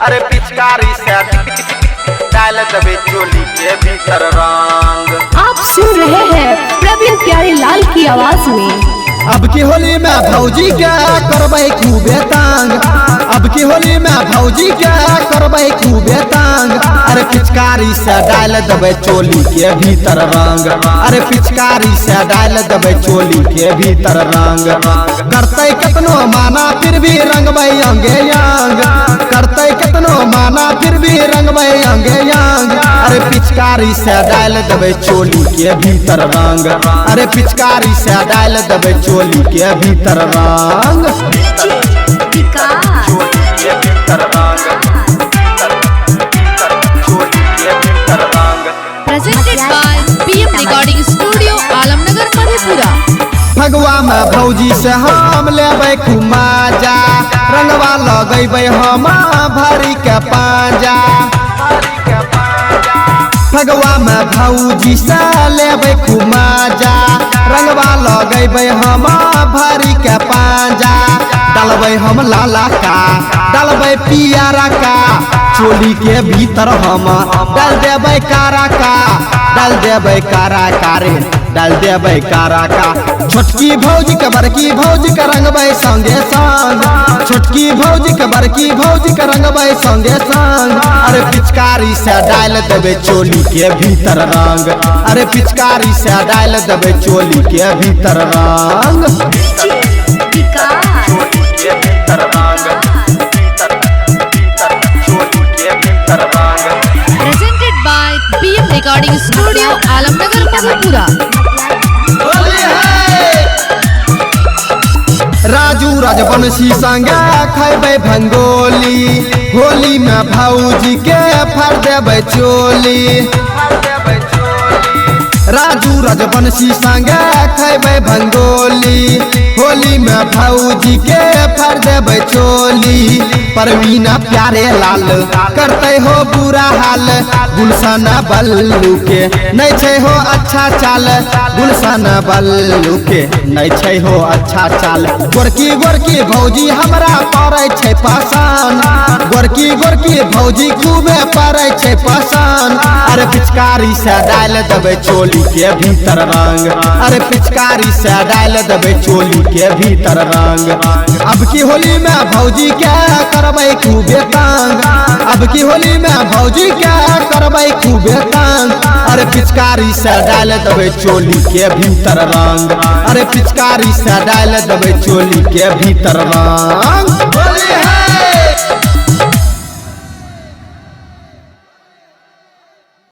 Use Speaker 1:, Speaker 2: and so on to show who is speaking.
Speaker 1: अरे पिचकारी से डाल दबे चोली के भीतर रंग।
Speaker 2: आप सुन रहे हैं प्रवीण प्यारे लाल की आवाज में।
Speaker 3: अब की होली में भौजी क्या करबै खूबे तांग, अब की होली में भौजी क्या करबै खूबे तांग। अरे पिचकारी से डाल दबे चोली के भीतर रंग, अरे पिचकारी से डाल दबे चोली के भीतर रंग। करते कितनो माना फिर भी रंगबै अंगे यांग, करते कितनो माना फिर भी रंगबै अंगे यांग। अरे पिचकारी से डाल दबे चोली के भीतर रंग, अरे पिचकारी से डाल दबे चोली के भीतर रंग।
Speaker 4: Presented by PM Recording Studio, Alamnagar Madhepura.
Speaker 3: फगवा में भौजी से हम लेबै खुमाजा, रंगवा लगेबै हम भरी के पांजा। फगवा में भौजी से लेबै खुमाजा, रंगवा लगेबै हम भरी के पांजा। डालबै हम लाला का, डालबै पियारा का, चोली के भीतर हम डाल देबै कारा का, डाल देबै कारा का रे, डाल देबै कारा का। छोटकी भौजी के बड़की भौजी के रंगबै संगे संग, छोटकी भौजी के बड़की भौजी के रंगबै संगे संग। अरे पिचकारी से डाल देबै चोली के भीतर रंग, अरे पिचकारी से डाल देबै चोली के भीतर रंग।
Speaker 4: Presented by PM Recording Studio, Alamnagar Madhepura.
Speaker 3: Raju Rajvanshi संगे खैबै भंगोली, होली में भौजी के फर देबै चोली। राजू राजवंशी संगे खैबै भंगोली, होली में भौजी के फर देबै चोली। परवीना प्यारे लाल करते हो बुरा हाल, गुलशन बल्लू के नहीं छै हो अच्छा चाल, गुलशन बल्लू के नहीं छै हो अच्छा चाल। गोरकी गोरकी भौजी हमरा पड़ै छै पसंद, गोरकी गोरकी भौजी खूबे पड़ै छै पसंद। अरे पिचकारी से डाल देबै चोली के भीतर रंग, अरे पिचकारी से डाल देबै चोली के भीतर रंग। अब की होली में भौजी क्या करबै खूबे तांग, अब की होली में भौजी क्या करबै खूबे तांग। अरे पिचकारी से डाल देबै चोली के भीतर रंग, अरे पिचकारी से डाल देबै चोली के भीतर रंग।